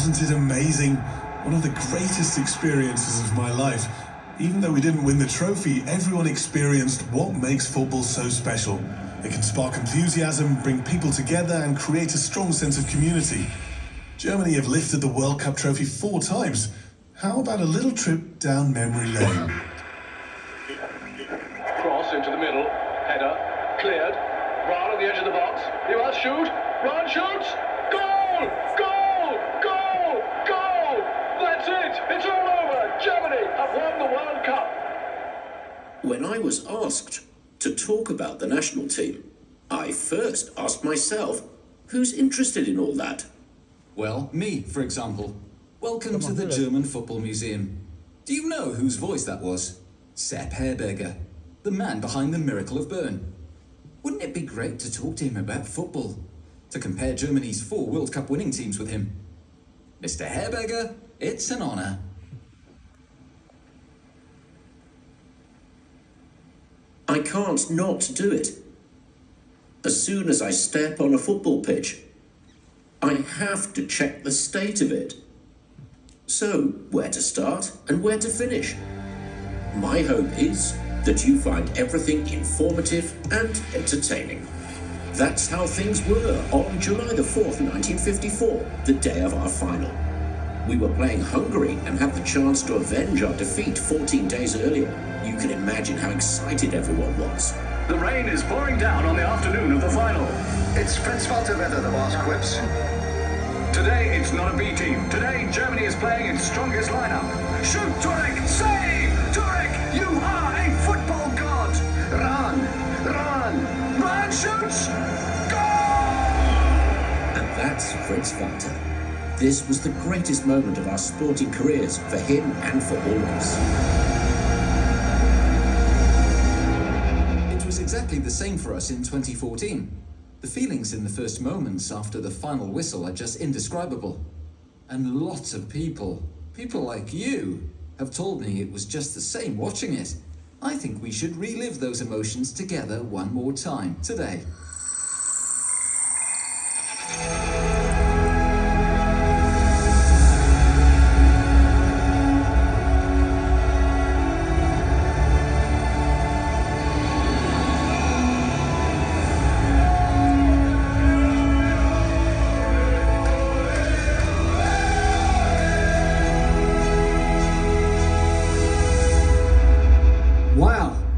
Wasn't it amazing? One of the greatest experiences of my life. Even though we didn't win the trophy, everyone experienced what makes football so special. It can spark enthusiasm, bring people together, and create a strong sense of community. Germany have lifted the World Cup trophy 4 times. How about a little trip down memory lane? Cross into the middle, header, cleared, Rahn on the edge of the box, he must shoot, Rahn shoots, goal! Goal! Goal! Goal! That's it! It's all over! Germany have won the World Cup! When I was asked to talk about the national team, I first asked myself, who's interested in all that? Well, me, for example. Welcome to the German Football Museum. Do you know whose voice that was? Sepp Herberger, the man behind the miracle of Bern. Wouldn't it be great to talk to him about football? To compare Germany's 4 World Cup winning teams with him? Mr. Herberger, it's an honor. I can't not do it. As soon as I step on a football pitch, I have to check the state of it. So, where to start and where to finish? My hope is that you find everything informative and entertaining. That's how things were on July the 4th, 1954, the day of our final. We were playing Hungary and had the chance to avenge our defeat 14 days earlier. You can imagine how excited everyone was. The rain is pouring down on the afternoon of the final. It's Fritz Walter weather, the boss quips. Today, it's not a B team. Today, Germany is playing its strongest lineup. Shoot, Turek! Save! Turek, you are a football god! Run! Run shoots! And that's Fritz Walter. This was the greatest moment of our sporting careers for him and for all of us. It was exactly the same for us in 2014. The feelings in the first moments after the final whistle are just indescribable. And lots of people like you, have told me it was just the same watching it. I think we should relive those emotions together one more time today.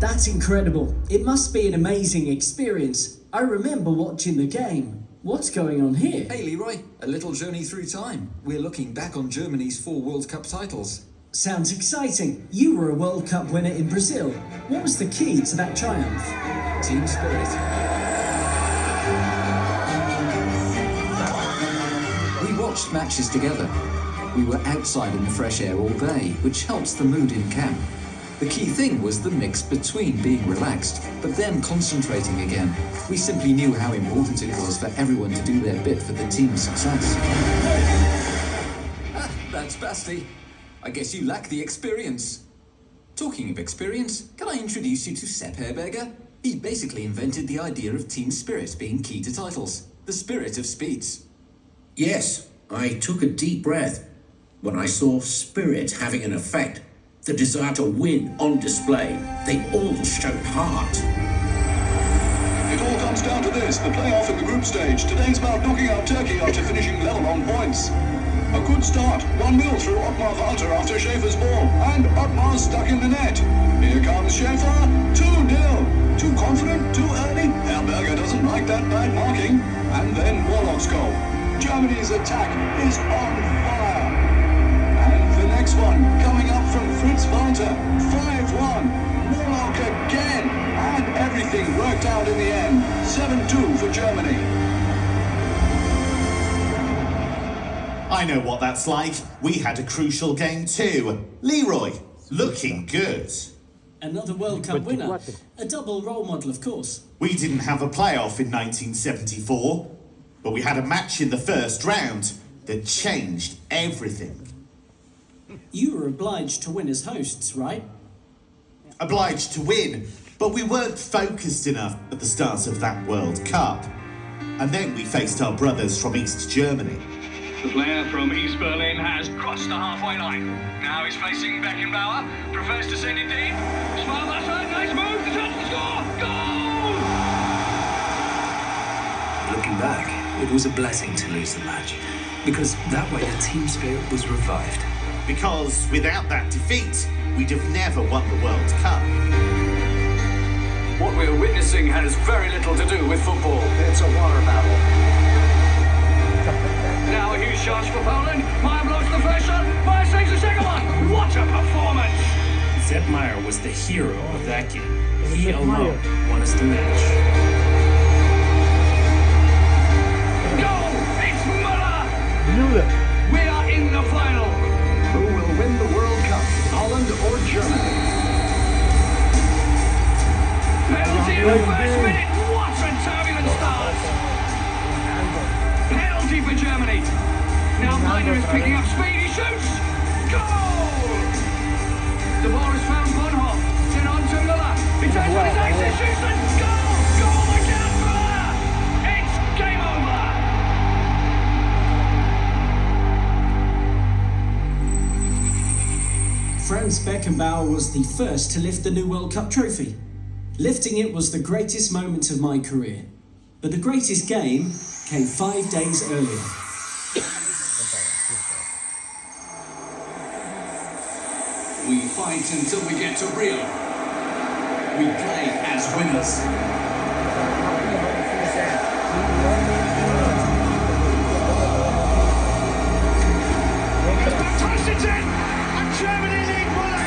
That's incredible. It must be an amazing experience. I remember watching the game. What's going on here? Hey Leroy, a little journey through time. We're looking back on Germany's 4 World Cup titles. Sounds exciting. You were a World Cup winner in Brazil. What was the key to that triumph? Team spirit. We watched matches together. We were outside in the fresh air all day, which helps the mood in camp. The key thing was the mix between being relaxed, but then concentrating again. We simply knew how important it was for everyone to do their bit for the team's success. That's Basti. I guess you lack the experience. Talking of experience, can I introduce you to Sepp Herberger? He basically invented the idea of team spirit being key to titles. The spirit of Speeds. Yes, I took a deep breath when I saw spirit having an effect. The desire to win on display. They all showed heart. It all comes down to this, the playoff in the group stage. Today's about knocking out Turkey after finishing level on points. A good start, 1-0 through Ottmar Walter after Schäfer's ball, and Ottmar's stuck in the net. Here comes Schäfer, 2-0. Too confident, too early? Herberger doesn't like that bad marking. And then Warlock's goal. Germany's attack is on fire. And the next one, coming up from Fritz Walter, 5-1. Warlock again. And everything worked out in the end. 7-2 for Germany. I know what that's like. We had a crucial game too. Leroy, looking good. Another World Cup winner. A double role model, of course. We didn't have a playoff in 1974, but we had a match in the first round that changed everything. You were obliged to win as hosts, right? Obliged to win, but we weren't focused enough at the start of that World Cup. And then we faced our brothers from East Germany. The player from East Berlin has crossed the halfway line. Now he's facing Beckenbauer. Prefers to send it deep. Smile that side. Nice move. The chance to score. Goal! Looking back, it was a blessing to lose the match, because that way the team spirit was revived. Because without that defeat, we'd have never won the World Cup. What we're witnessing has very little to do with football. It's a water battle. Now a huge chance for Poland. Meyer blocks the first shot. Meyer saves the second one. What a performance! Sepp Meyer was the hero of that game. He alone won us the match. Goal! It's Müller! We are in the final. Who will win the World Cup, Holland or Germany? Penalty in the first minute. What a turbulent start! Penalty for Germany. Now Miner is picking up speed. He shoots. Goal! The ball is found Bonhoff. Then on to Müller. He turns on his axis. Shoots and goal! Goal again, Müller! It's game over. Franz Beckenbauer was the first to lift the new World Cup trophy. Lifting it was the greatest moment of my career. But the greatest game came 5 days earlier. We fight until we get to Rio. We play as winners. Touched it in, and Germany lead Müller.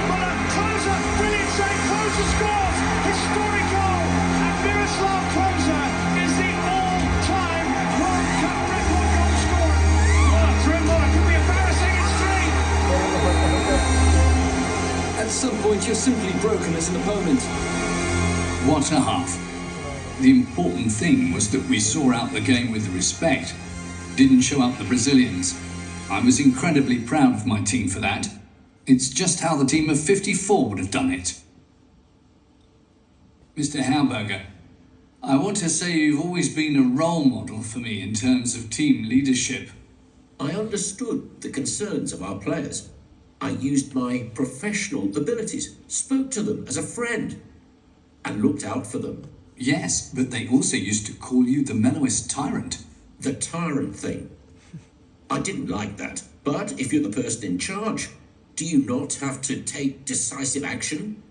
Müller, Klose, brilliant save, Klose scores, historic goal, and Miroslav Klose is the all-time World Cup record goal scorer. Müller, through Müller, could be embarrassing, it's 3. At some point, you're simply broken as an opponent. What a half. The important thing was that we saw out the game with respect. Didn't show up the Brazilians. I was incredibly proud of my team for that. It's just how the team of 54 would have done it. Mr. Herberger, I want to say you've always been a role model for me in terms of team leadership. I understood the concerns of our players. I used my professional abilities, spoke to them as a friend, and looked out for them. Yes, but they also used to call you the mellowest tyrant. The tyrant thing. I didn't like that. But if you're the person in charge, do you not have to take decisive action?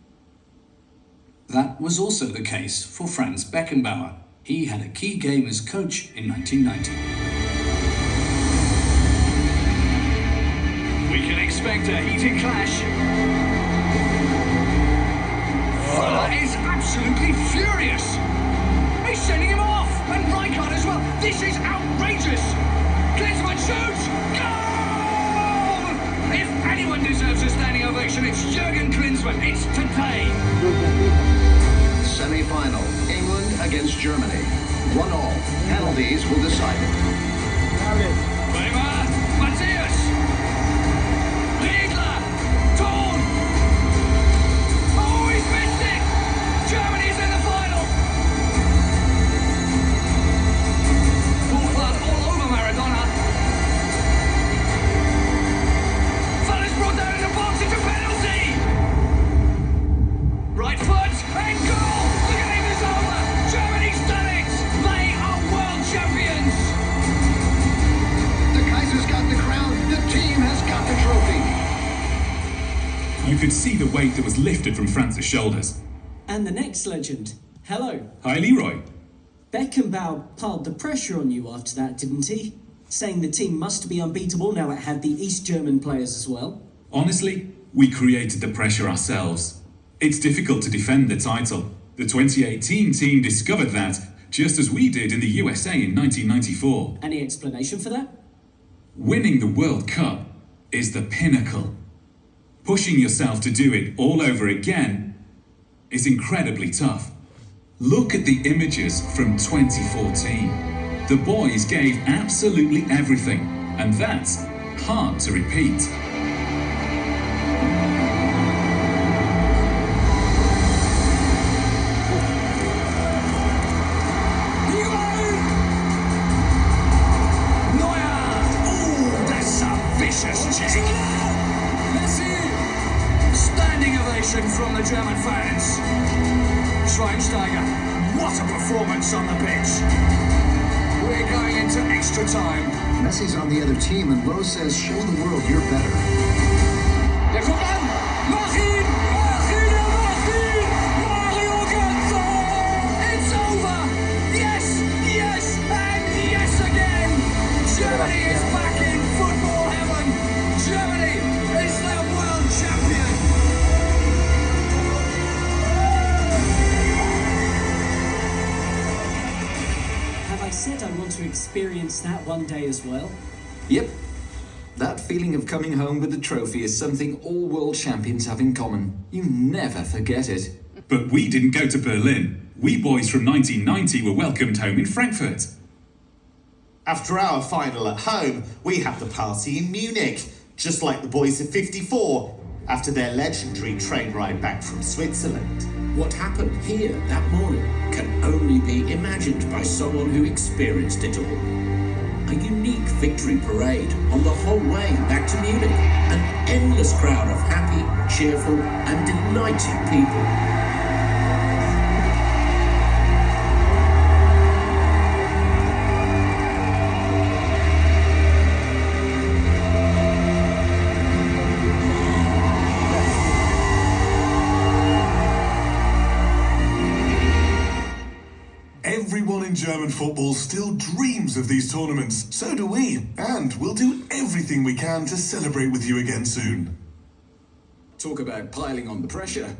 That was also the case for Franz Beckenbauer. He had a key game as coach in 1990. We can expect a heated clash. Fuller is absolutely furious. He's sending him off, and Rijkaard as well. This is outrageous. Klinsmann shoots. Goal! If anyone deserves a standing ovation, it's Jürgen Klinsmann. It's today. Semi-final, England against Germany. 1-1. Penalties will decide it. Bremer, Matthias. Riedler. Thorn. Oh, he's missed it. Germany's in the final. Full blood all over Maradona. Fuller's brought down in the box. It's a penalty. Right foot and goal. The game is over. Germany's done it. They are world champions. The Kaiser's got the crown. The team has got the trophy. You could see the weight that was lifted from Franz's shoulders. And the next legend. Hello. Hi, Leroy. Beckenbauer piled the pressure on you after that, didn't he? Saying the team must be unbeatable now it had the East German players as well. Honestly, we created the pressure ourselves. It's difficult to defend the title. The 2018 team discovered that, just as we did in the USA in 1994. Any explanation for that? Winning the World Cup is the pinnacle. Pushing yourself to do it all over again is incredibly tough. Look at the images from 2014. The boys gave absolutely everything, and that's hard to repeat. performance on the pitch. We're going into extra time. Messi's on the other team, and Lowe says, show the world you're better. Der kommt an! Mach ihn! Mach ihn! Mach ihn! Mario Götze! It's over! Yes! Yes! And yes again! Germany is back in football heaven! Germany is the world champion! Have I said I want to experience that one day as well? Yep. That feeling of coming home with the trophy is something all world champions have in common. You never forget it. But we didn't go to Berlin. We boys from 1990 were welcomed home in Frankfurt. After our final at home, we had the party in Munich, just like the boys of 54, after their legendary train ride back from Switzerland. What happened here that morning can only be imagined by someone who experienced it all. A unique victory parade on the whole way back to Munich. An endless crowd of happy, cheerful and delighted people. Everyone in German football still dreams of these tournaments. So do we. And we'll do everything we can to celebrate with you again soon. Talk about piling on the pressure.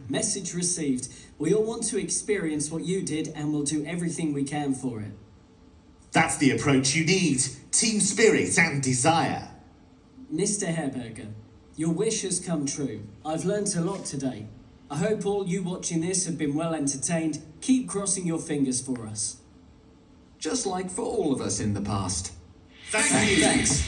Message received. We all want to experience what you did and we'll do everything we can for it. That's the approach you need. Team spirit and desire. Mr. Herberger, your wish has come true. I've learnt a lot today. I hope all you watching this have been well entertained. Keep crossing your fingers for us. Just like for all of us in the past. Thank you. Thanks.